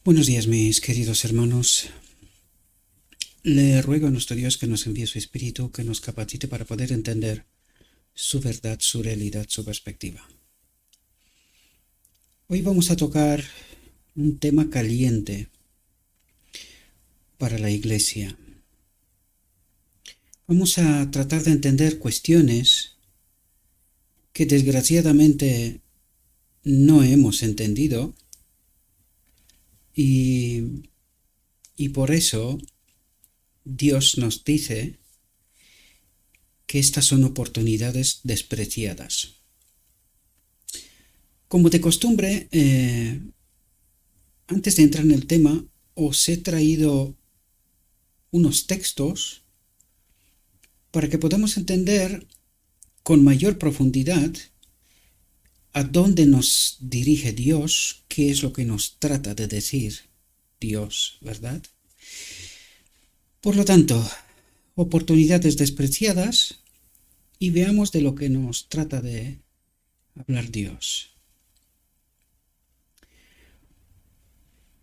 Buenos días, mis queridos hermanos. Le ruego a nuestro Dios que nos envíe su Espíritu, que nos capacite para poder entender su verdad, su realidad, su perspectiva. Hoy vamos a tocar un tema caliente para la Iglesia. Vamos a tratar de entender cuestiones que desgraciadamente no hemos entendido y por eso Dios nos dice que estas son oportunidades despreciadas. Como de costumbre, antes de entrar en el tema, os he traído unos textos para que podamos entender con mayor profundidad a dónde nos dirige Dios, qué es lo que nos trata de decir Dios, ¿verdad? Por lo tanto, oportunidades despreciadas, y veamos de lo que nos trata de hablar Dios.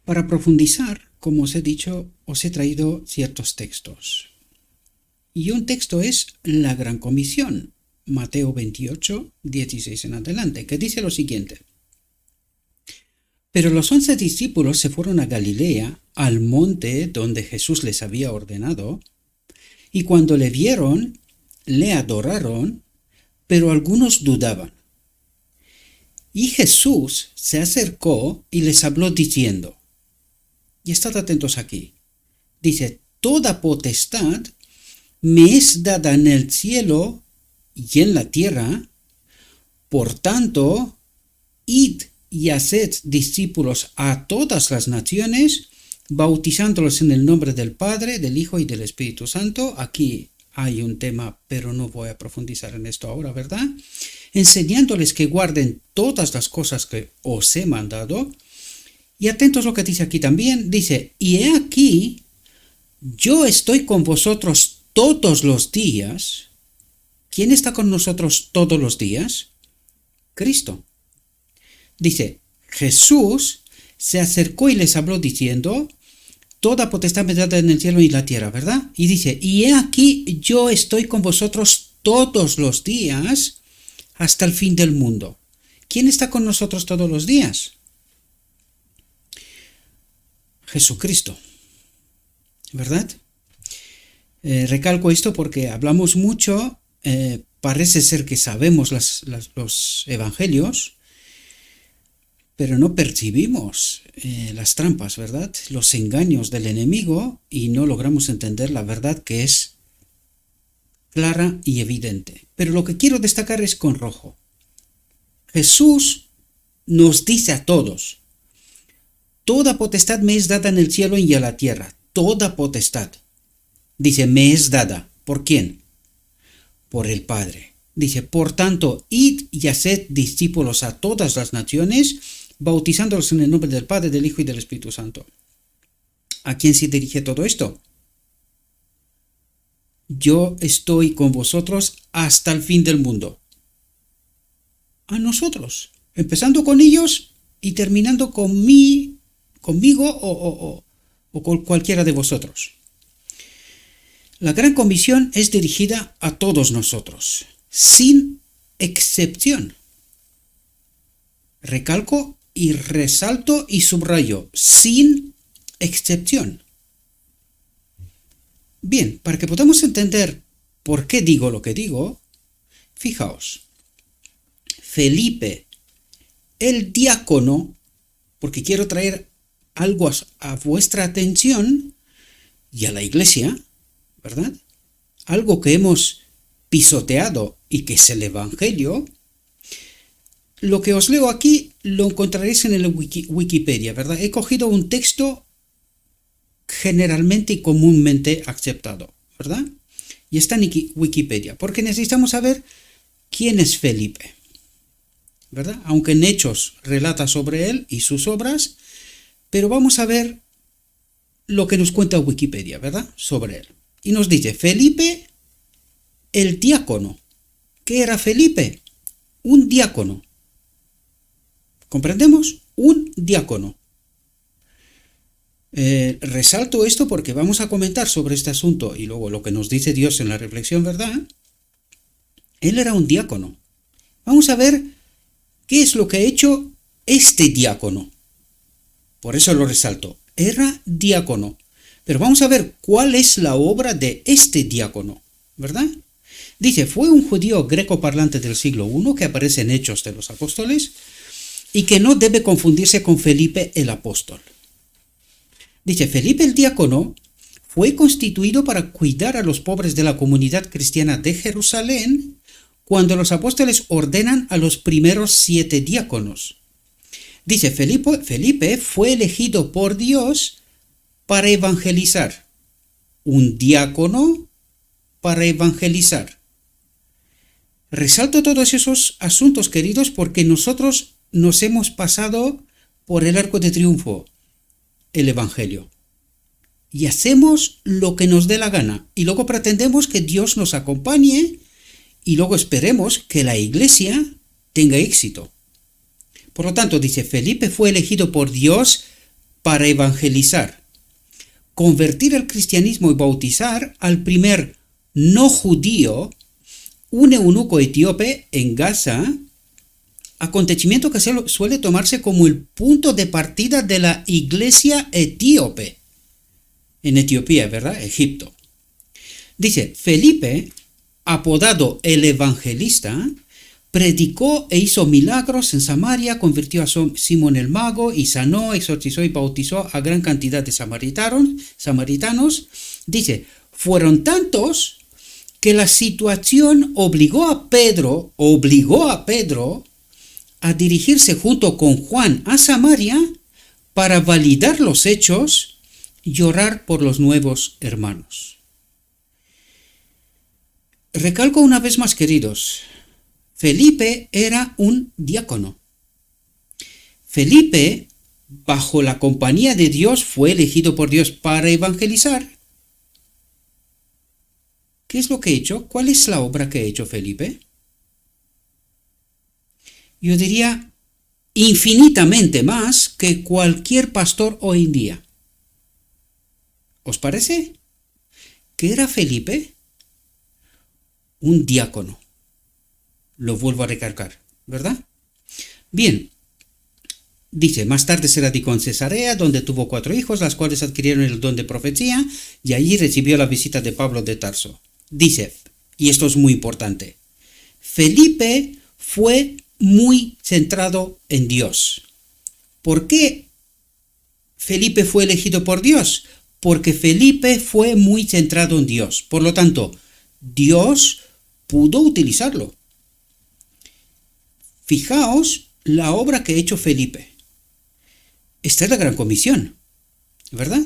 Para profundizar, como os he dicho, os he traído ciertos textos. Y un texto es la Gran Comisión, Mateo 28, 16 en adelante, que dice lo siguiente. Pero los 11 discípulos se fueron a Galilea, al monte donde Jesús les había ordenado, y cuando le vieron, le adoraron, pero algunos dudaban. Y Jesús se acercó y les habló diciendo, y estad atentos aquí, dice, toda potestad me es dada en el cielo y en la tierra, por tanto, id y haced discípulos a todas las naciones, bautizándolos en el nombre del Padre, del Hijo y del Espíritu Santo. Aquí hay un tema, pero no voy a profundizar en esto ahora, ¿verdad? Enseñándoles que guarden todas las cosas que os he mandado. Y atentos a lo que dice aquí también. Dice, y he aquí, yo estoy con vosotros todos los días. ¿Quién está con nosotros todos los días? Cristo. Dice, Jesús se acercó y les habló diciendo, toda potestad me dada en el cielo y la tierra, ¿verdad? Y dice, y he aquí, yo estoy con vosotros todos los días hasta el fin del mundo. ¿Quién está con nosotros todos los días? Jesucristo, ¿verdad? Recalco esto porque hablamos mucho, parece ser que sabemos los evangelios, pero no percibimos las trampas, ¿verdad? Los engaños del enemigo y no logramos entender la verdad que es clara y evidente. Pero lo que quiero destacar es con rojo. Jesús nos dice a todos, toda potestad me es dada en el cielo y en la tierra, toda potestad. Dice, me es dada. ¿Por quién? Por el Padre. Dice, por tanto, id y haced discípulos a todas las naciones, bautizándolos en el nombre del Padre, del Hijo y del Espíritu Santo. ¿A quién se dirige todo esto? Yo estoy con vosotros hasta el fin del mundo. A nosotros. Empezando con ellos y terminando conmigo o con cualquiera de vosotros. La Gran Comisión es dirigida a todos nosotros, sin excepción. Recalco y resalto y subrayo, sin excepción. Bien, para que podamos entender por qué digo lo que digo, fijaos, Felipe, el diácono, porque quiero traer algo a vuestra atención y a la iglesia, ¿verdad? Algo que hemos pisoteado y que es el Evangelio. Lo que os leo aquí lo encontraréis en el Wikipedia, ¿verdad? He cogido un texto generalmente y comúnmente aceptado, ¿verdad? Y está en Wikipedia, porque necesitamos saber quién es Felipe, ¿verdad? Aunque en Hechos relata sobre él y sus obras, pero vamos a ver lo que nos cuenta Wikipedia, ¿verdad? Sobre él. Y nos dice, Felipe, el diácono. ¿Qué era Felipe? Un diácono. ¿Comprendemos? Un diácono. Resalto esto porque vamos a comentar sobre este asunto y luego lo que nos dice Dios en la reflexión, ¿verdad? Él era un diácono. Vamos a ver qué es lo que ha hecho este diácono. Por eso lo resalto. Era diácono. Pero vamos a ver cuál es la obra de este diácono, ¿verdad? Dice, fue un judío greco parlante del siglo I que aparece en Hechos de los Apóstoles y que no debe confundirse con Felipe el apóstol. Dice, Felipe el diácono fue constituido para cuidar a los pobres de la comunidad cristiana de Jerusalén cuando los apóstoles ordenan a los primeros 7 diáconos. Dice, Felipe fue elegido por Dios para evangelizar. Un diácono para evangelizar. Resalto todos esos asuntos, queridos, porque nosotros nos hemos pasado por el arco de triunfo, el Evangelio. Y hacemos lo que nos dé la gana. Y luego pretendemos que Dios nos acompañe y luego esperemos que la iglesia tenga éxito. Por lo tanto, dice, Felipe fue elegido por Dios para evangelizar, convertir al cristianismo y bautizar al primer no judío, un eunuco etíope en Gaza, acontecimiento que suele tomarse como el punto de partida de la iglesia etíope. En Etiopía, ¿verdad? Egipto. Dice, Felipe, apodado el evangelista, predicó e hizo milagros en Samaria, convirtió a Simón el mago y sanó, exorcizó y bautizó a gran cantidad de samaritanos. Dice, fueron tantos que la situación obligó a Pedro a dirigirse junto con Juan a Samaria para validar los hechos y orar por los nuevos hermanos. Recalco una vez más, queridos, Felipe era un diácono. Felipe, bajo la compañía de Dios, fue elegido por Dios para evangelizar. ¿Qué es lo que ha hecho? ¿Cuál es la obra que ha hecho Felipe? Yo diría infinitamente más que cualquier pastor hoy en día. ¿Os parece? ¿Qué era Felipe? Un diácono. Lo vuelvo a recalcar, ¿verdad? Bien. Dice, más tarde se radicó en Cesarea, donde tuvo 4 hijos, las cuales adquirieron el don de profecía, y allí recibió la visita de Pablo de Tarso. Dice, y esto es muy importante, Felipe fue muy centrado en Dios. ¿Por qué Felipe fue elegido por Dios? Porque Felipe fue muy centrado en Dios. Por lo tanto, Dios pudo utilizarlo. Fijaos la obra que ha hecho Felipe. Esta es la gran comisión, ¿verdad?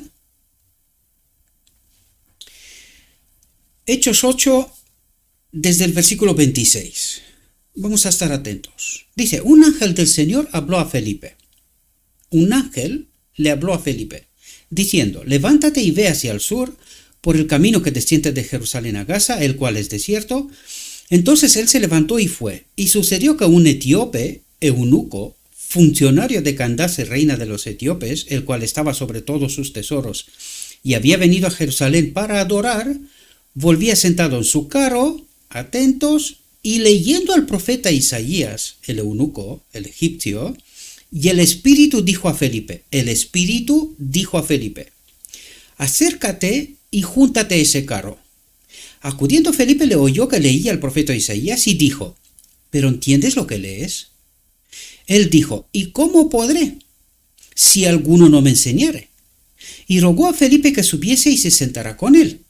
Hechos 8, desde el versículo 26. Vamos a estar atentos. Dice, un ángel del Señor habló a Felipe. Un ángel le habló a Felipe, diciendo, levántate y ve hacia el sur, por el camino que desciende de Jerusalén a Gaza, el cual es desierto. Entonces él se levantó y fue. Y sucedió que un etíope, eunuco, funcionario de Candace, reina de los etíopes, el cual estaba sobre todos sus tesoros, y había venido a Jerusalén para adorar, volvía sentado en su carro, atentos, y leyendo al profeta Isaías, el eunuco, el egipcio, y el Espíritu dijo a Felipe, acércate y júntate a ese carro. Acudiendo Felipe le oyó que leía al profeta Isaías y dijo, ¿pero entiendes lo que lees? Él dijo, ¿y cómo podré, si alguno no me enseñare? Y rogó a Felipe que subiese y se sentara con él.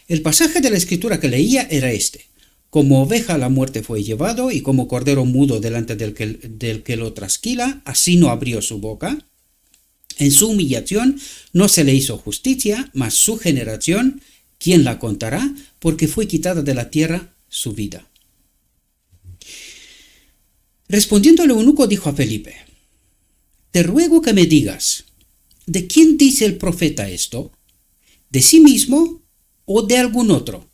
El pasaje de la escritura que leía era este: como oveja a la muerte fue llevado, y como cordero mudo delante del que lo trasquila, así no abrió su boca. En su humillación no se le hizo justicia, mas su generación, ¿quién la contará? Porque fue quitada de la tierra su vida. Respondiendo el eunuco dijo a Felipe, te ruego que me digas, ¿de quién dice el profeta esto? ¿De sí mismo o de algún otro?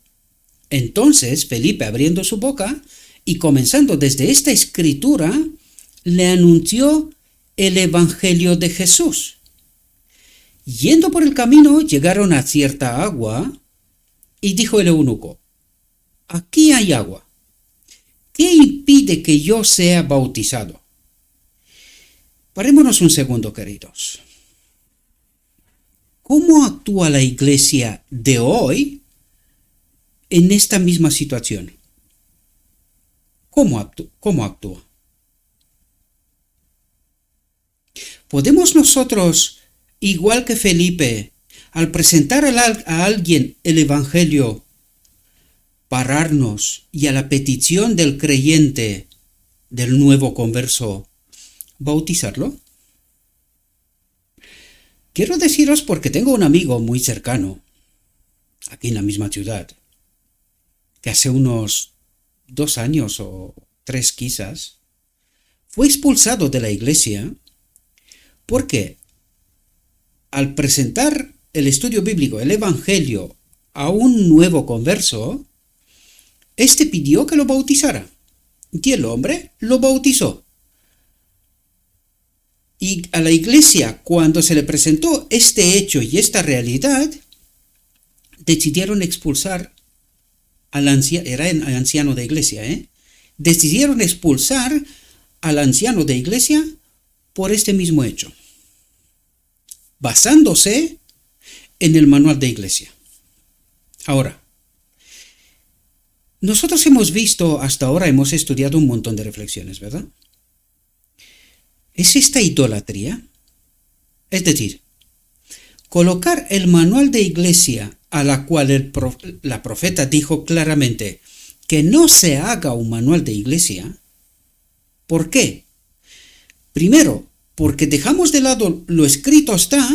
Entonces Felipe, abriendo su boca y comenzando desde esta escritura, le anunció el evangelio de Jesús. Yendo por el camino llegaron a cierta agua y dijo el eunuco, aquí hay agua. ¿Qué impide que yo sea bautizado? Parémonos un segundo, queridos. ¿Cómo actúa la iglesia de hoy en esta misma situación? ¿Cómo actúa? ¿Podemos nosotros, igual que Felipe, al presentar a alguien el Evangelio, pararnos y a la petición del creyente, del nuevo converso, bautizarlo? Quiero deciros porque tengo un amigo muy cercano, aquí en la misma ciudad, que hace unos 2 años o 3 quizás, fue expulsado de la iglesia porque al presentar el estudio bíblico, el Evangelio, a un nuevo converso, éste pidió que lo bautizara y el hombre lo bautizó. Y a la iglesia, cuando se le presentó este hecho y esta realidad, decidieron expulsar al anciano, era el anciano de iglesia, decidieron expulsar al anciano de iglesia por este mismo hecho, basándose en el manual de iglesia. Ahora, nosotros hemos visto, hasta ahora hemos estudiado un montón de reflexiones, ¿verdad? ¿Es esta idolatría? Es decir, colocar el manual de iglesia a la cual la profeta dijo claramente que no se haga un manual de iglesia. ¿Por qué? Primero, porque dejamos de lado lo escrito está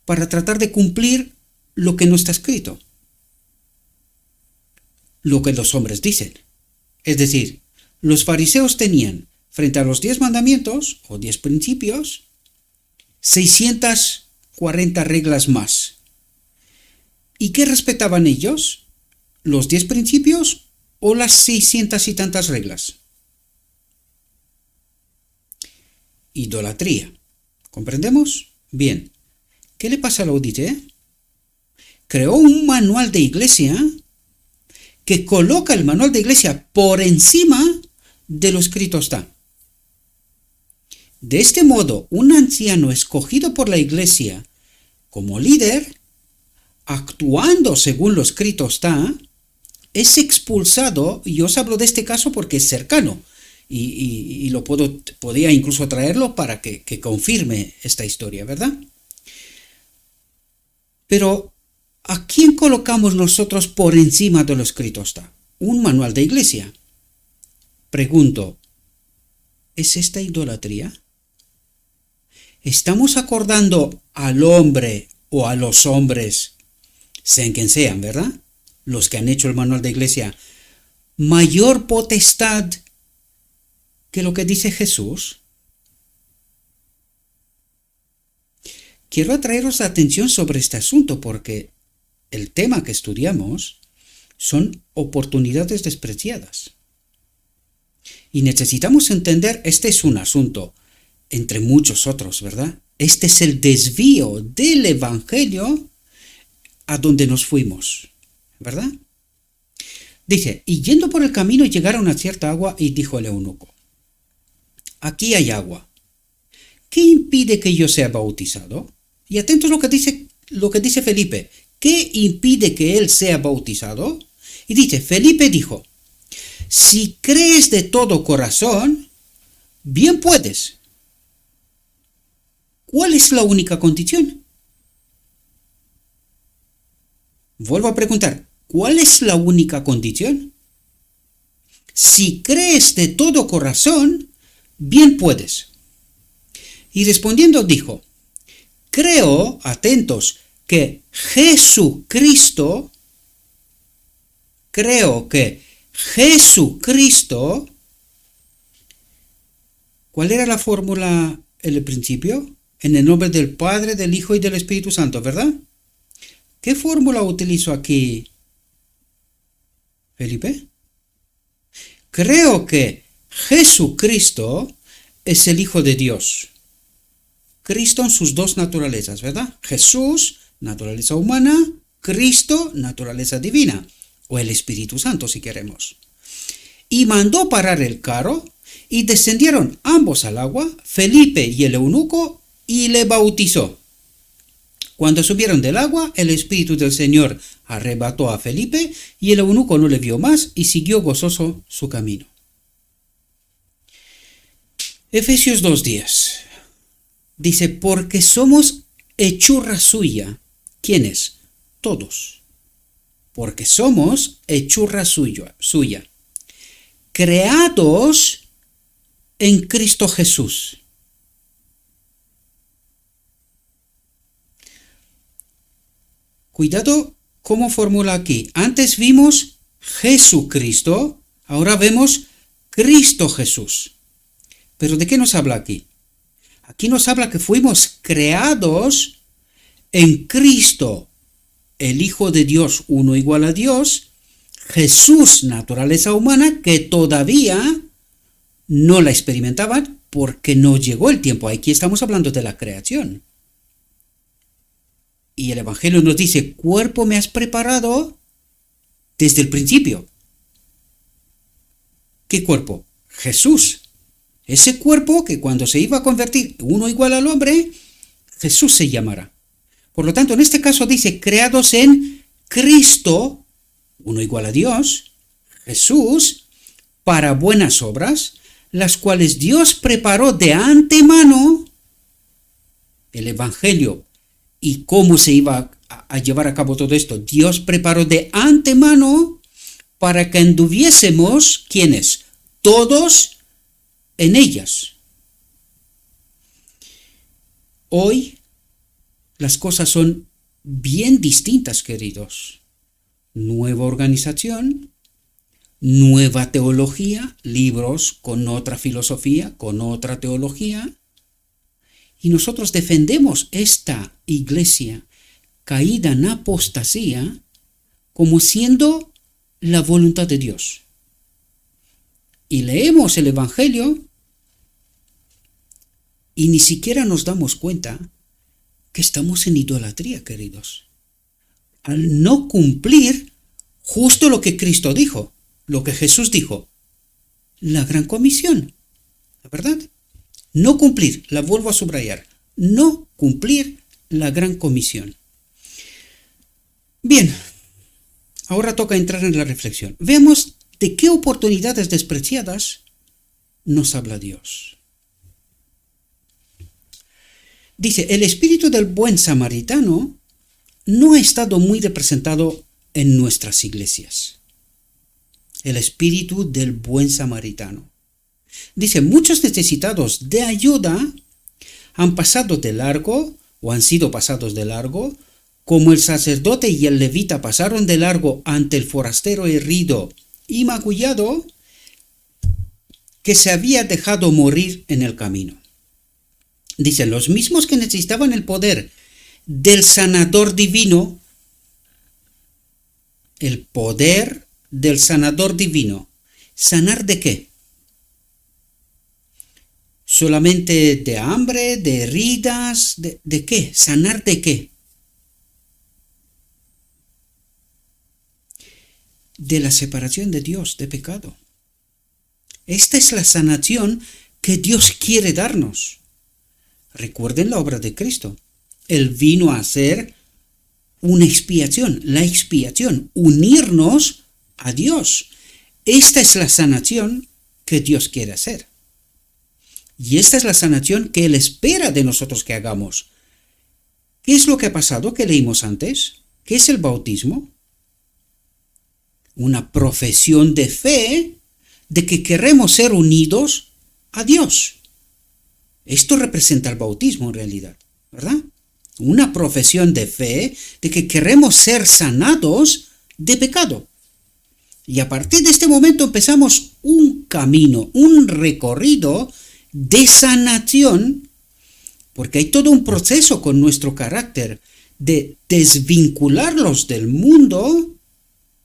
para tratar de cumplir lo que no está escrito, lo que los hombres dicen. Es decir, los fariseos tenían frente a los 10 mandamientos o 10 principios 640 reglas más. ¿Y qué respetaban ellos? ¿Los 10 principios o las 600 y tantas reglas? Idolatría. ¿Comprendemos? Bien. ¿Qué le pasa a la Odite? Creó un manual de iglesia que coloca el manual de iglesia por encima de lo escrito está. De este modo, un anciano escogido por la iglesia como líder, actuando según lo escrito está, es expulsado, y os hablo de este caso porque es cercano, y podía incluso traerlo para que confirme esta historia, ¿verdad? Pero, ¿a quién colocamos nosotros por encima de lo escrito está? Un manual de iglesia. Pregunto, ¿es esta idolatría? ¿Estamos acordando al hombre o a los hombres, sean quien sean, ¿verdad? Los que han hecho el manual de iglesia, mayor potestad que lo que dice Jesús? Quiero atraeros la atención sobre este asunto porque el tema que estudiamos son oportunidades despreciadas. Y necesitamos entender, este es un asunto entre muchos otros, ¿verdad? Este es el desvío del Evangelio a donde nos fuimos, ¿verdad? Dice, y yendo por el camino llegaron a cierta agua y dijo el eunuco, aquí hay agua. ¿Qué impide que yo sea bautizado? Y atentos lo que dice Felipe. ¿Qué impide que él sea bautizado? Y dice, Felipe dijo, si crees de todo corazón, bien puedes. ¿Cuál es la única condición? Vuelvo a preguntar, ¿cuál es la única condición? Si crees de todo corazón, bien puedes. Y respondiendo dijo, creo, atentos, que Jesucristo, ¿cuál era la fórmula en el principio? En el nombre del Padre, del Hijo y del Espíritu Santo, ¿verdad? ¿Qué fórmula utilizo aquí, Felipe? Creo que Jesucristo es el Hijo de Dios. Cristo en sus dos naturalezas, ¿verdad? Jesús, naturaleza humana, Cristo, naturaleza divina, o el Espíritu Santo si queremos. Y mandó parar el carro, y descendieron ambos al agua, Felipe y el eunuco, y le bautizó. Cuando subieron del agua, el Espíritu del Señor arrebató a Felipe, y el eunuco no le vio más, y siguió gozoso su camino. Efesios 2:10 dice, porque somos hechura suya. ¿Quiénes? Todos. Porque somos hechura suya. Creados en Cristo Jesús. Cuidado cómo formula aquí. Antes vimos Jesucristo, ahora vemos Cristo Jesús. ¿Pero de qué nos habla aquí? Aquí nos habla que fuimos creados en Cristo, el Hijo de Dios, uno igual a Dios, Jesús, naturaleza humana, que todavía no la experimentaban porque no llegó el tiempo. Aquí estamos hablando de la creación. Y el Evangelio nos dice, cuerpo me has preparado desde el principio. ¿Qué cuerpo? Jesús. Ese cuerpo que cuando se iba a convertir uno igual al hombre, Jesús se llamará. Por lo tanto, en este caso dice, creados en Cristo, uno igual a Dios, Jesús, para buenas obras, las cuales Dios preparó de antemano. El Evangelio y cómo se iba a llevar a cabo todo esto, Dios preparó de antemano para que anduviésemos, ¿quiénes? Todos en ellas. Hoy las cosas son bien distintas, queridos. Nueva organización, nueva teología, libros con otra filosofía, con otra teología. Y nosotros defendemos esta iglesia caída en apostasía como siendo la voluntad de Dios. Y leemos el Evangelio y ni siquiera nos damos cuenta que estamos en idolatría, queridos. Al no cumplir justo lo que Cristo dijo, lo que Jesús dijo, la gran comisión, ¿la verdad? No cumplir, la vuelvo a subrayar, no cumplir la gran comisión. Bien, ahora toca entrar en la reflexión. Veamos de qué oportunidades despreciadas nos habla Dios. Dice, el espíritu del buen samaritano no ha estado muy representado en nuestras iglesias. El espíritu del buen samaritano. Dice, muchos necesitados de ayuda han pasado de largo o han sido pasados de largo, como el sacerdote y el levita pasaron de largo ante el forastero herido y magullado que se había dejado morir en el camino. Dice, los mismos que necesitaban el poder del sanador divino, el poder del sanador divino. ¿Sanar de qué? ¿Solamente de hambre, de heridas? ¿De qué? ¿Sanar de qué? De la separación de Dios, de pecado. Esta es la sanación que Dios quiere darnos. Recuerden la obra de Cristo. Él vino a hacer una expiación, la expiación, unirnos a Dios. Esta es la sanación que Dios quiere hacer. Y esta es la sanación que Él espera de nosotros que hagamos. ¿Qué es lo que ha pasado que leímos antes? ¿Qué es el bautismo? Una profesión de fe de que queremos ser unidos a Dios. Esto representa el bautismo en realidad, ¿verdad? Una profesión de fe de que queremos ser sanados de pecado. Y a partir de este momento empezamos un camino, un recorrido de sanación, porque hay todo un proceso con nuestro carácter de desvincularlos del mundo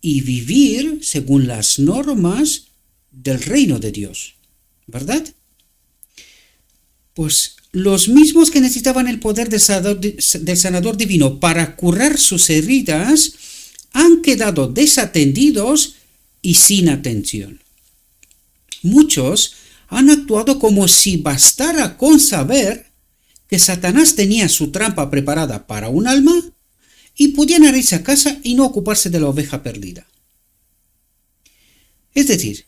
y vivir según las normas del reino de Dios, ¿verdad? Pues los mismos que necesitaban el poder del sanador divino para curar sus heridas, han quedado desatendidos y sin atención. Muchos han actuado como si bastara con saber que Satanás tenía su trampa preparada para un alma y pudieran irse a casa y no ocuparse de la oveja perdida. Es decir,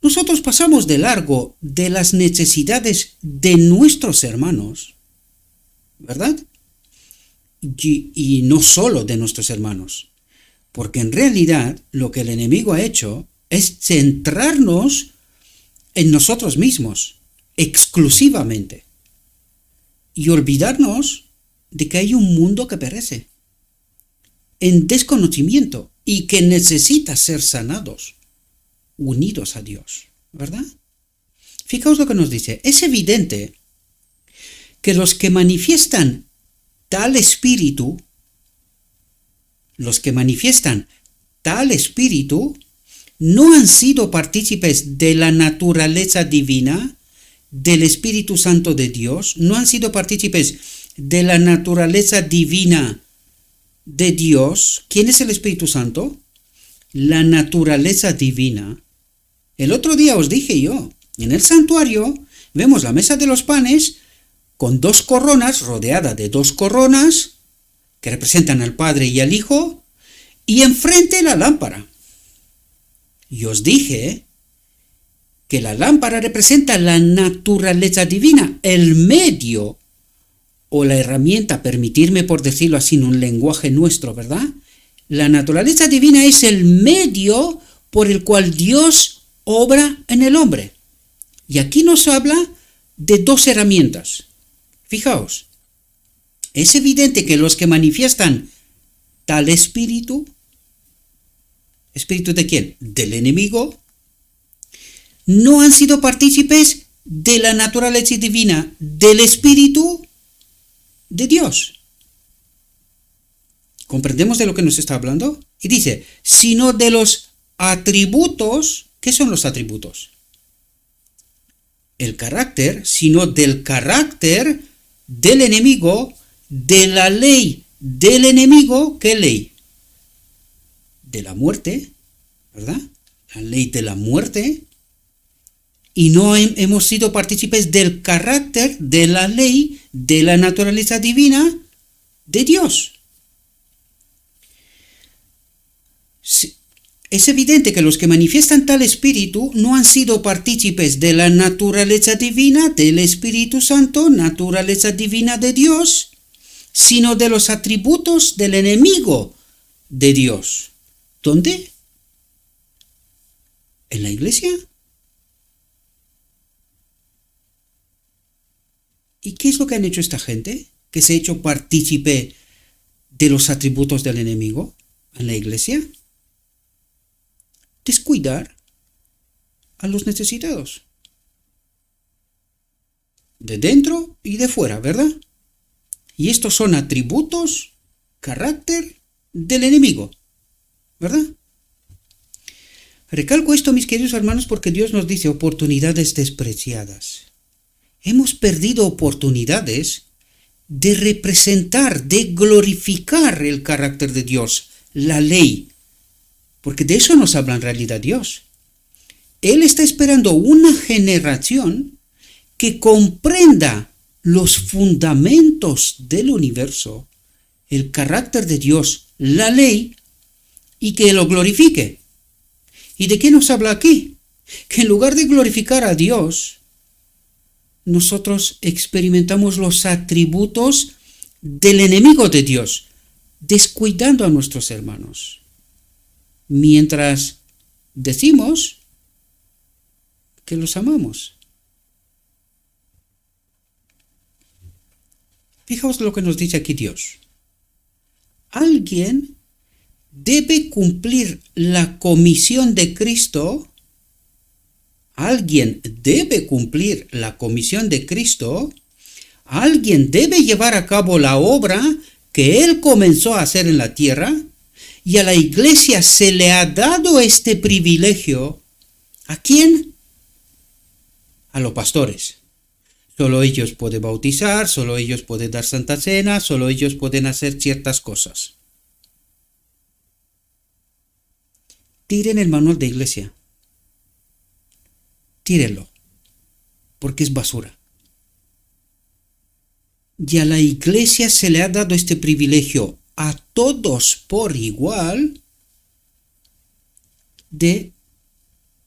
nosotros pasamos de largo de las necesidades de nuestros hermanos, ¿verdad? Y no solo de nuestros hermanos, porque en realidad lo que el enemigo ha hecho es centrarnos en nosotros mismos, exclusivamente, y olvidarnos de que hay un mundo que perece, en desconocimiento, y que necesita ser sanados, unidos a Dios, ¿verdad? Fijaos lo que nos dice. Es evidente que los que manifiestan tal espíritu, no han sido partícipes de la naturaleza divina, del Espíritu Santo de Dios, no han sido partícipes de la naturaleza divina de Dios. ¿Quién es el Espíritu Santo? La naturaleza divina. El otro día os dije yo, en el santuario vemos la mesa de los panes con 2 coronas, rodeada de 2 coronas, que representan al Padre y al Hijo, y enfrente la lámpara. Y os dije que la lámpara representa la naturaleza divina, el medio o la herramienta, permitirme por decirlo así en un lenguaje nuestro, ¿verdad? La naturaleza divina es el medio por el cual Dios obra en el hombre. Y aquí nos habla de 2 herramientas. Fijaos, es evidente que los que manifiestan tal espíritu, ¿espíritu de quién? Del enemigo, no han sido partícipes de la naturaleza divina del Espíritu de Dios. ¿Comprendemos de lo que nos está hablando? Y dice, sino de los atributos. ¿Qué son los atributos? El carácter, sino del carácter del enemigo, de la ley del enemigo. ¿Qué ley? De la muerte, ¿verdad? La ley de la muerte. Y no hemos sido partícipes del carácter, de la ley, de la naturaleza divina de Dios. Es evidente que los que manifiestan tal espíritu no han sido partícipes de la naturaleza divina del Espíritu Santo, naturaleza divina de Dios, sino de los atributos del enemigo de Dios. ¿Dónde? ¿En la iglesia? ¿Y qué es lo que han hecho esta gente? Que se ha hecho partícipe de los atributos del enemigo en la iglesia. Descuidar a los necesitados. De dentro y de fuera, ¿verdad? Y estos son atributos, carácter del enemigo, ¿verdad? Recalco esto, mis queridos hermanos, porque Dios nos dice oportunidades despreciadas. Hemos perdido oportunidades de representar, de glorificar el carácter de Dios, la ley, porque de eso nos habla en realidad Dios. Él está esperando una generación que comprenda los fundamentos del universo, el carácter de Dios, la ley, y que lo glorifique. ¿Y de qué nos habla aquí? Que en lugar de glorificar a Dios, nosotros experimentamos los atributos del enemigo de Dios, descuidando a nuestros hermanos, mientras decimos que los amamos. Fijaos lo que nos dice aquí Dios. Alguien debe cumplir la comisión de Cristo. Alguien debe cumplir la comisión de Cristo. Alguien debe llevar a cabo la obra que Él comenzó a hacer en la tierra. Y a la iglesia se le ha dado este privilegio. ¿A quién? A los pastores. Solo ellos pueden bautizar, solo ellos pueden dar Santa Cena, solo ellos pueden hacer ciertas cosas. Tiren el manual de iglesia. Tírenlo, porque es basura. Y a la iglesia se le ha dado este privilegio a todos por igual de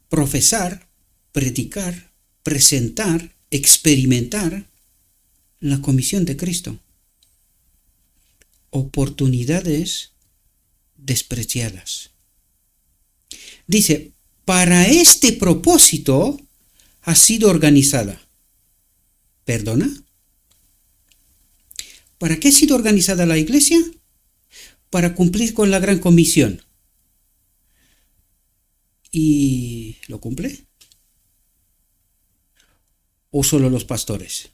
profesar, predicar, presentar, experimentar la comisión de Cristo. Oportunidades despreciadas. Dice, para este propósito ha sido organizada. ¿Perdona? ¿Para qué ha sido organizada la iglesia? Para cumplir con la gran comisión. ¿Y lo cumple? ¿O solo los pastores?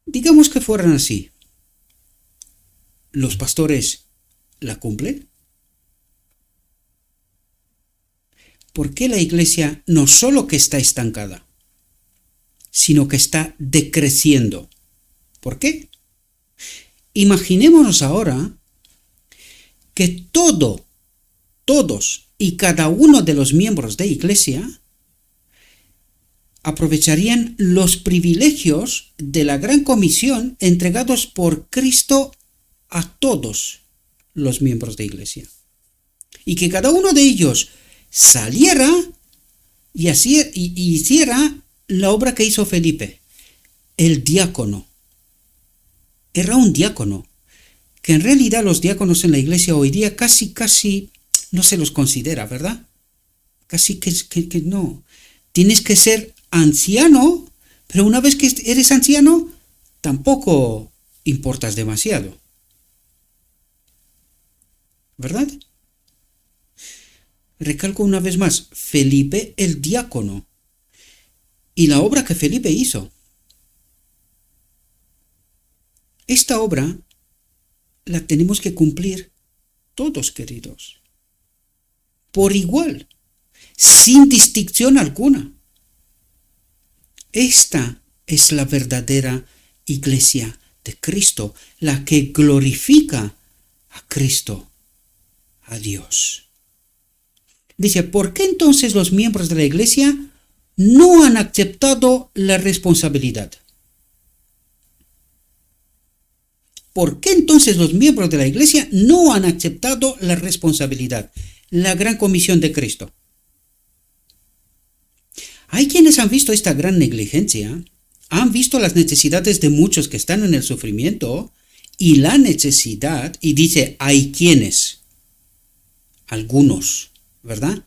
Digamos que fueran así. ¿Los pastores la cumplen? ¿Por qué la iglesia no solo que está estancada, sino que está decreciendo? ¿Por qué? Imaginémonos ahora que todos y cada uno de los miembros de iglesia aprovecharían los privilegios de la gran comisión entregados por Cristo a todos los miembros de iglesia. Y que cada uno de ellos saliera y hiciera la obra que hizo Felipe, el diácono. Era un diácono, que en realidad los diáconos en la iglesia hoy día casi no se los considera, ¿verdad? Casi que no. Tienes que ser anciano, pero una vez que eres anciano, tampoco importas demasiado. ¿Verdad? Recalco una vez más, Felipe el diácono y la obra que Felipe hizo. Esta obra la tenemos que cumplir todos, queridos, por igual, sin distinción alguna. Esta es la verdadera iglesia de Cristo, la que glorifica a Cristo, a Dios. Dice, ¿por qué entonces los miembros de la iglesia no han aceptado la responsabilidad? ¿Por qué entonces los miembros de la iglesia no han aceptado la responsabilidad, la gran comisión de Cristo? Hay quienes han visto esta gran negligencia, han visto las necesidades de muchos que están en el sufrimiento y la necesidad, y dice, hay quienes, algunos, ¿verdad?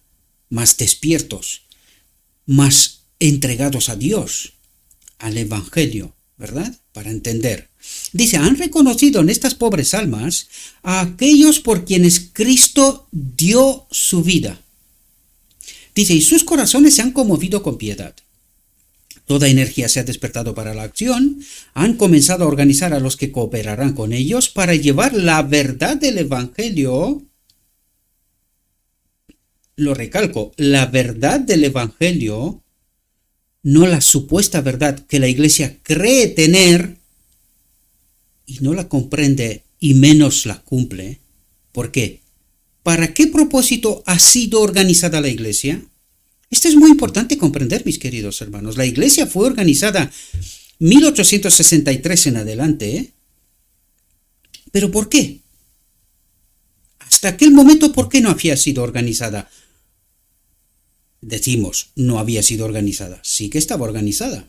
Más despiertos, más entregados a Dios, al Evangelio, ¿verdad? Para entender. Dice, han reconocido en estas pobres almas a aquellos por quienes Cristo dio su vida. Dice, y sus corazones se han conmovido con piedad. Toda energía se ha despertado para la acción, han comenzado a organizar a los que cooperarán con ellos para llevar la verdad del Evangelio. Lo recalco, la verdad del Evangelio, no la supuesta verdad que la iglesia cree tener y no la comprende y menos la cumple. ¿Por qué? ¿Para qué propósito ha sido organizada la iglesia? Esto es muy importante comprender, mis queridos hermanos. La iglesia fue organizada 1863 en adelante, ¿eh? ¿Pero por qué? Hasta aquel momento, ¿por qué no había sido organizada? Decimos, no había sido organizada. Sí que estaba organizada.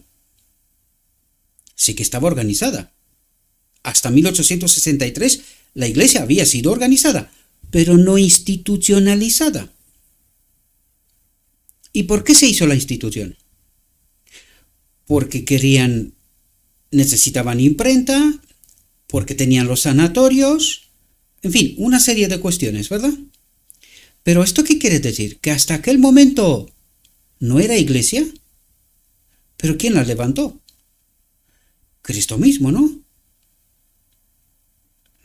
Sí que estaba organizada. Hasta 1863 la iglesia había sido organizada, pero no institucionalizada. ¿Y por qué se hizo la institución? Porque necesitaban imprenta, porque tenían los sanatorios, en fin, una serie de cuestiones, ¿verdad? Pero ¿esto qué quiere decir? ¿Que hasta aquel momento no era iglesia? ¿Pero quién la levantó? Cristo mismo, ¿no?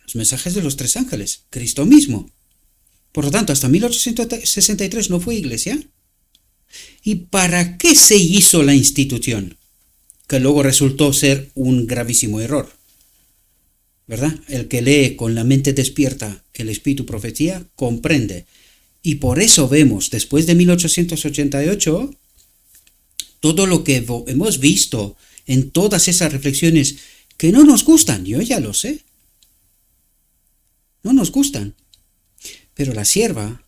Los mensajes de los tres ángeles, Cristo mismo. Por lo tanto, hasta 1863 no fue iglesia. ¿Y para qué se hizo la institución? Que luego resultó ser un gravísimo error, ¿verdad? El que lee con la mente despierta el espíritu profecía comprende. Y por eso vemos, después de 1888, todo lo que hemos visto en todas esas reflexiones que no nos gustan, yo ya lo sé, no nos gustan. Pero la sierva,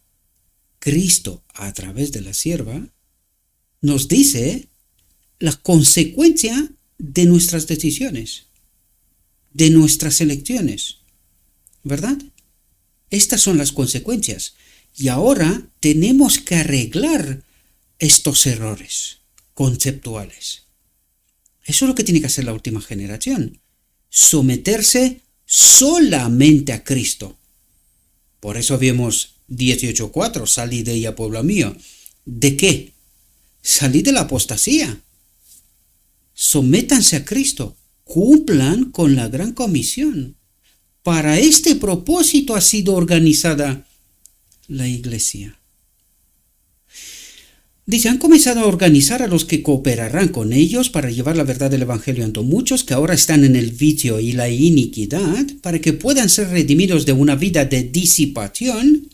Cristo a través de la sierva, nos dice la consecuencia de nuestras decisiones, de nuestras elecciones, ¿verdad? Estas son las consecuencias. Y ahora tenemos que arreglar estos errores conceptuales. Eso es lo que tiene que hacer la última generación. Someterse solamente a Cristo. Por eso vemos 18:4, salid de ella, pueblo mío. ¿De qué? Salid de la apostasía. Sométanse a Cristo. Cumplan con la gran comisión. Para este propósito ha sido organizada la iglesia. Dice, han comenzado a organizar a los que cooperarán con ellos para llevar la verdad del Evangelio ante muchos que ahora están en el vicio y la iniquidad, para que puedan ser redimidos de una vida de disipación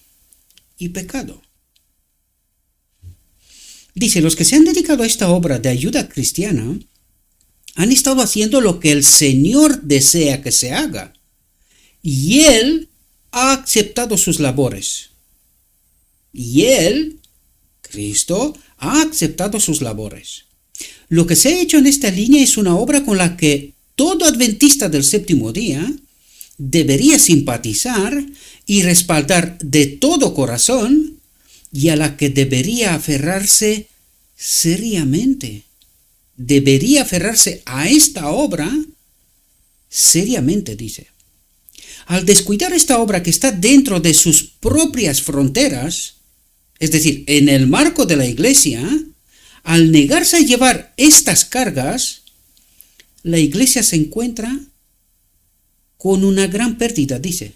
y pecado. Dice, los que se han dedicado a esta obra de ayuda cristiana han estado haciendo lo que el Señor desea que se haga, y Él ha aceptado sus labores. Y Él, Cristo, ha aceptado sus labores. Lo que se ha hecho en esta línea es una obra con la que todo adventista del séptimo día debería simpatizar y respaldar de todo corazón, y a la que debería aferrarse seriamente. Debería aferrarse a esta obra seriamente, dice. Al descuidar esta obra que está dentro de sus propias fronteras, es decir, en el marco de la iglesia, al negarse a llevar estas cargas, la iglesia se encuentra con una gran pérdida, dice.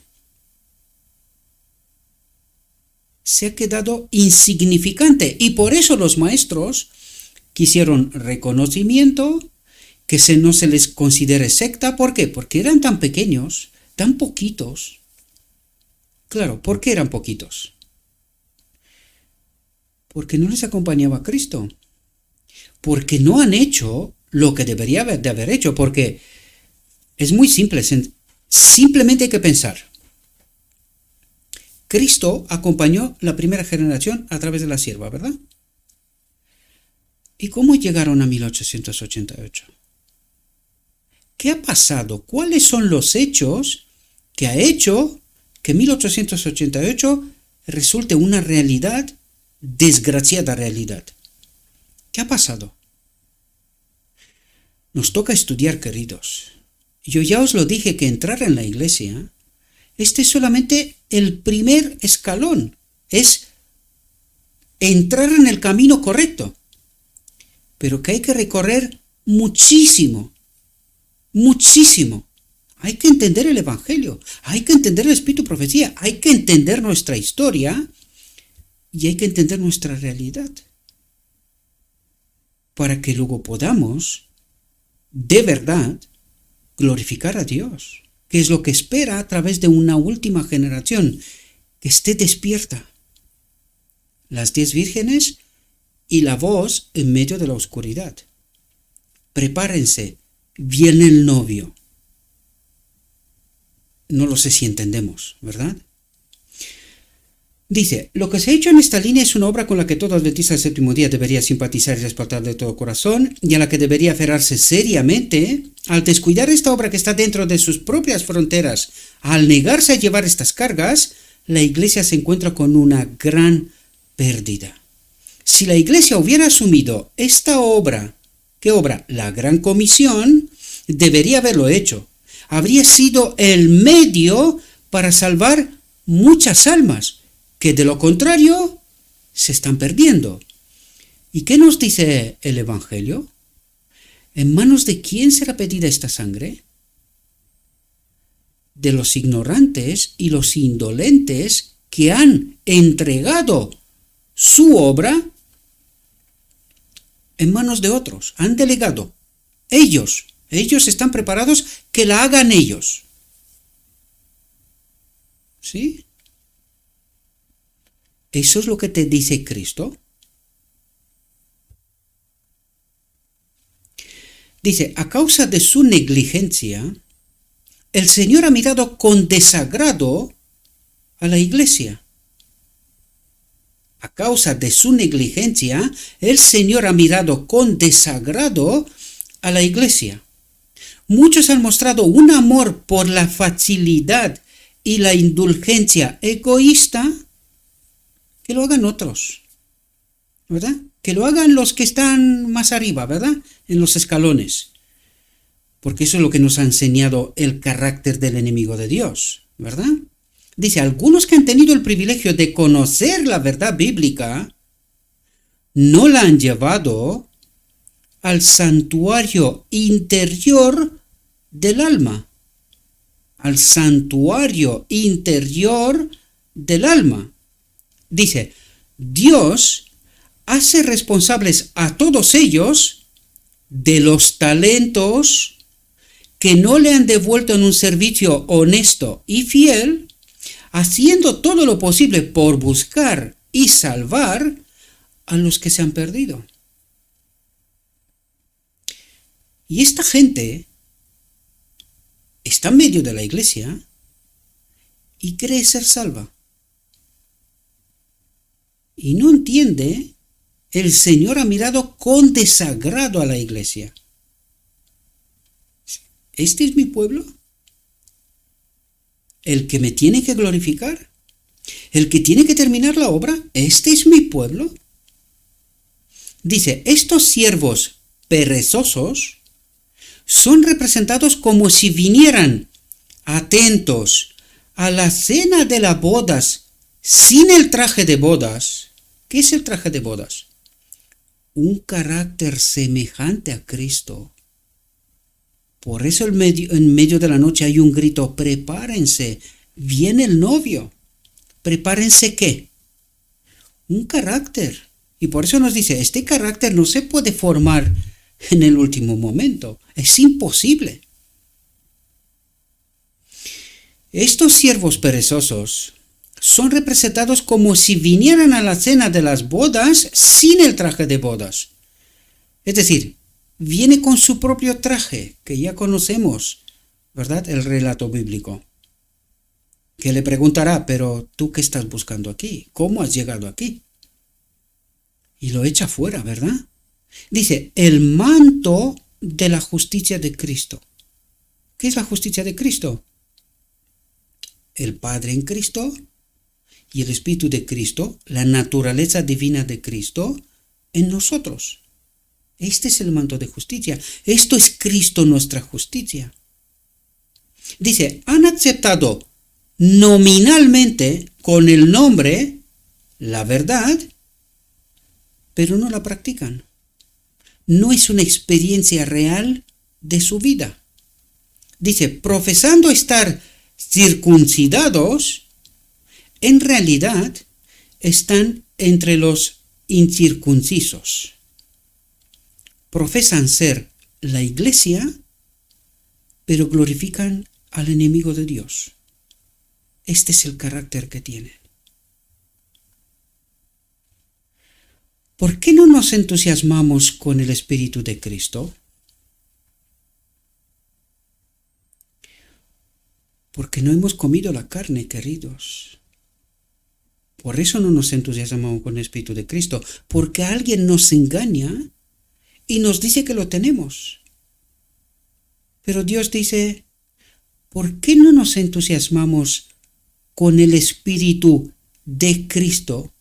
Se ha quedado insignificante y por eso los maestros quisieron reconocimiento, que no se les considere secta. ¿Por qué? Porque eran tan pequeños, tan poquitos. Claro, ¿por qué eran poquitos? Porque no les acompañaba Cristo. Porque no han hecho lo que debería de haber hecho. Porque es muy simple. Simplemente hay que pensar. Cristo acompañó la primera generación a través de la sierva, ¿verdad? ¿Y cómo llegaron a 1888? ¿Qué ha pasado? ¿Cuáles son los hechos que ha hecho que 1888 resulte una realidad, desgraciada realidad? ¿Qué ha pasado? Nos toca estudiar, queridos. Yo ya os lo dije, que entrar en la iglesia, este es solamente el primer escalón. Es entrar en el camino correcto. Pero que hay que recorrer muchísimo. Muchísimo. Hay que entender el Evangelio, hay que entender el Espíritu Profecía, hay que entender nuestra historia y hay que entender nuestra realidad para que luego podamos, de verdad, glorificar a Dios, que es lo que espera a través de una última generación, que esté despierta. Las 10 vírgenes y la voz en medio de la oscuridad. Prepárense. Viene el novio. No lo sé si entendemos, ¿verdad? Dice, lo que se ha hecho en esta línea es una obra con la que todo adventista del séptimo día debería simpatizar y respaldar de todo corazón, y a la que debería aferrarse seriamente. Al descuidar esta obra que está dentro de sus propias fronteras, al negarse a llevar estas cargas, la iglesia se encuentra con una gran pérdida. Si la iglesia hubiera asumido esta obra, ¿qué obra? La gran comisión, debería haberlo hecho. Habría sido el medio para salvar muchas almas, que de lo contrario se están perdiendo. ¿Y qué nos dice el Evangelio? ¿En manos de quién será pedida esta sangre? De los ignorantes y los indolentes que han entregado su obra en manos de otros, han delegado. Ellos están preparados que la hagan ellos. ¿Sí? ¿Eso es lo que te dice Cristo? Dice, a causa de su negligencia, el Señor ha mirado con desagrado a la iglesia. A causa de su negligencia, el Señor ha mirado con desagrado a la iglesia. Muchos han mostrado un amor por la facilidad y la indulgencia egoísta. Que lo hagan otros, ¿verdad? Que lo hagan los que están más arriba, ¿verdad? En los escalones. Porque eso es lo que nos ha enseñado el carácter del enemigo de Dios, ¿verdad? Dice, algunos que han tenido el privilegio de conocer la verdad bíblica, no la han llevado al santuario interior del alma. Al santuario interior del alma. Dice, Dios hace responsables a todos ellos de los talentos que no le han devuelto en un servicio honesto y fiel, haciendo todo lo posible por buscar y salvar a los que se han perdido. Y esta gente está en medio de la iglesia y cree ser salva. Y no entiende, el Señor ha mirado con desagrado a la iglesia. ¿Este es mi pueblo? ¿El que me tiene que glorificar? ¿El que tiene que terminar la obra? ¿Este es mi pueblo? Dice, estos siervos perezosos son representados como si vinieran atentos a la cena de las bodas sin el traje de bodas. ¿Qué es el traje de bodas? Un carácter semejante a Cristo. Por eso en medio de la noche hay un grito, prepárense, viene el novio. ¿Prepárense qué? Un carácter. Y por eso nos dice, este carácter no se puede formar en el último momento. Es imposible. Estos siervos perezosos son representados como si vinieran a la cena de las bodas sin el traje de bodas. Es decir, viene con su propio traje, que ya conocemos, ¿verdad? El relato bíblico. Que le preguntará, pero ¿tú qué estás buscando aquí? ¿Cómo has llegado aquí? Y lo echa fuera, ¿verdad? Dice, el manto de la justicia de Cristo. ¿Qué es la justicia de Cristo? El Padre en Cristo y el Espíritu de Cristo, la naturaleza divina de Cristo en nosotros. Este es el manto de justicia. Esto es Cristo nuestra justicia. Dice, han aceptado nominalmente con el nombre la verdad, pero no la practican. No es una experiencia real de su vida. Dice, profesando estar circuncidados, en realidad están entre los incircuncisos. Profesan ser la iglesia, pero glorifican al enemigo de Dios. Este es el carácter que tienen. ¿Por qué no nos entusiasmamos con el Espíritu de Cristo? Porque no hemos comido la carne, queridos. Por eso no nos entusiasmamos con el Espíritu de Cristo, porque alguien nos engaña y nos dice que lo tenemos. Pero Dios dice, ¿por qué no nos entusiasmamos con el Espíritu de Cristo?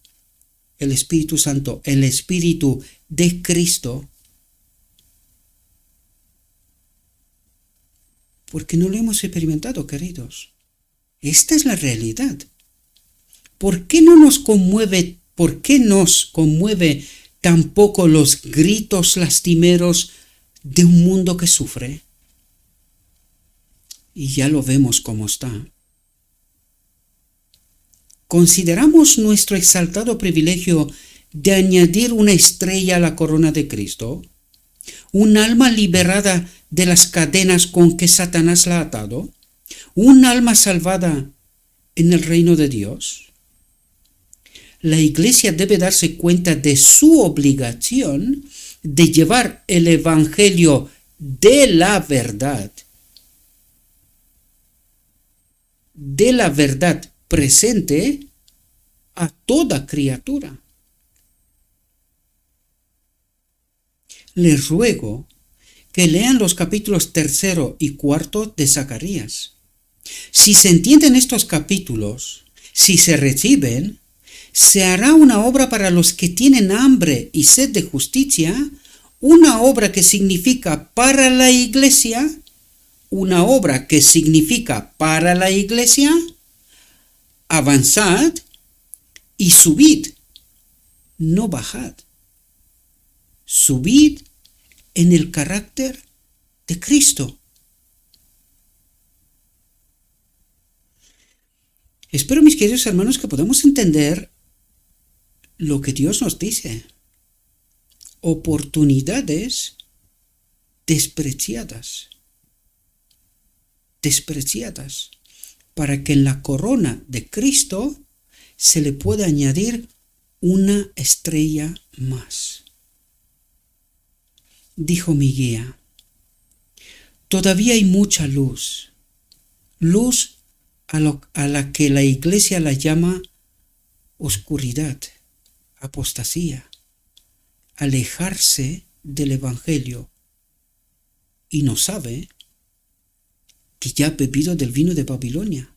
El Espíritu Santo, el Espíritu de Cristo. Porque no lo hemos experimentado, queridos. Esta es la realidad. ¿Por qué nos conmueve tampoco los gritos lastimeros de un mundo que sufre? Y ya lo vemos cómo está. ¿Consideramos nuestro exaltado privilegio de añadir una estrella a la corona de Cristo, un alma liberada de las cadenas con que Satanás la ha atado, un alma salvada en el reino de Dios. La Iglesia debe darse cuenta de su obligación de llevar el Evangelio de la verdad presente a toda criatura. Les ruego que lean los capítulos 3 y 4 de Zacarías. Si se entienden estos capítulos, si se reciben, se hará una obra para los que tienen hambre y sed de justicia, una obra que significa para la Iglesia, avanzad y subid, no bajad. Subid en el carácter de Cristo. Espero, mis queridos hermanos, que podamos entender lo que Dios nos dice. Oportunidades despreciadas, para que en la corona de Cristo se le pueda añadir una estrella más. Dijo mi guía, todavía hay mucha luz a la que la Iglesia la llama oscuridad, apostasía, alejarse del Evangelio, y no sabe que ya ha bebido del vino de Babilonia.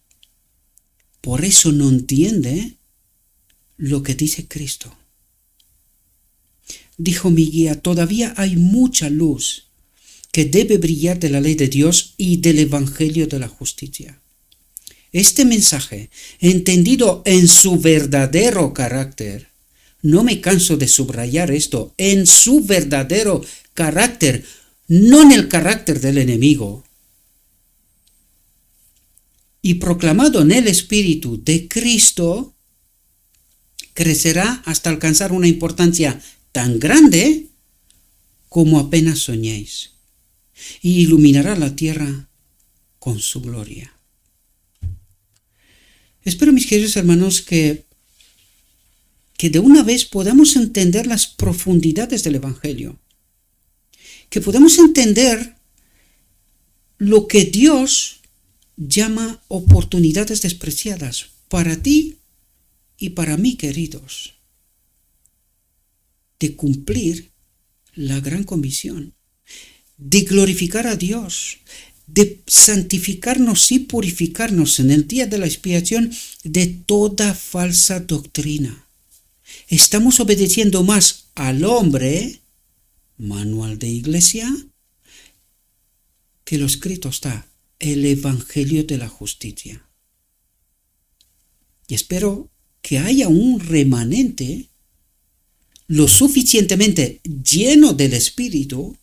Por eso no entiende lo que dice Cristo. Dijo mi guía, todavía hay mucha luz que debe brillar de la ley de Dios y del Evangelio de la justicia. Este mensaje, entendido en su verdadero carácter, no me canso de subrayar esto, en su verdadero carácter, no en el carácter del enemigo, y proclamado en el Espíritu de Cristo, crecerá hasta alcanzar una importancia tan grande como apenas soñéis, y iluminará la tierra con su gloria. Espero, mis queridos hermanos, que de una vez podamos entender las profundidades del Evangelio, que podamos entender lo que Dios llama oportunidades despreciadas para ti y para mí, queridos, de cumplir la gran comisión, de glorificar a Dios, de santificarnos y purificarnos en el día de la expiación de toda falsa doctrina. Estamos obedeciendo más al hombre, manual de iglesia, que lo escrito está, el Evangelio de la justicia. Y espero que haya un remanente lo suficientemente lleno del Espíritu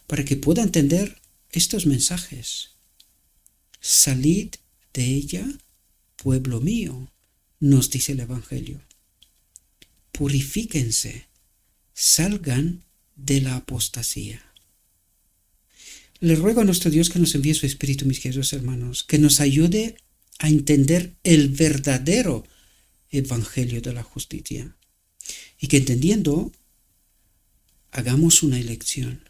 para que pueda entender estos mensajes. Salid de ella, pueblo mío, nos dice el Evangelio. Purifíquense, salgan de la apostasía. Le ruego a nuestro Dios que nos envíe su Espíritu, mis queridos hermanos, que nos ayude a entender el verdadero Evangelio de la justicia y que entendiendo hagamos una elección,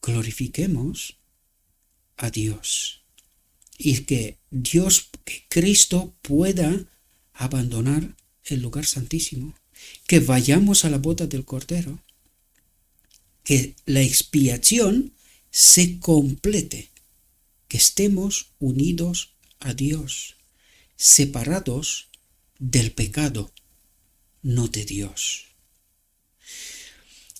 glorifiquemos a Dios y que Cristo pueda abandonar el lugar santísimo, que vayamos a la boda del Cordero, que la expiación se complete, que estemos unidos a Dios, separados del pecado, no de Dios.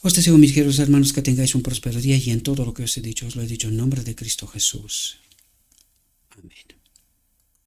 Os deseo, mis queridos hermanos, que tengáis un próspero día y en todo lo que os he dicho, os lo he dicho en nombre de Cristo Jesús.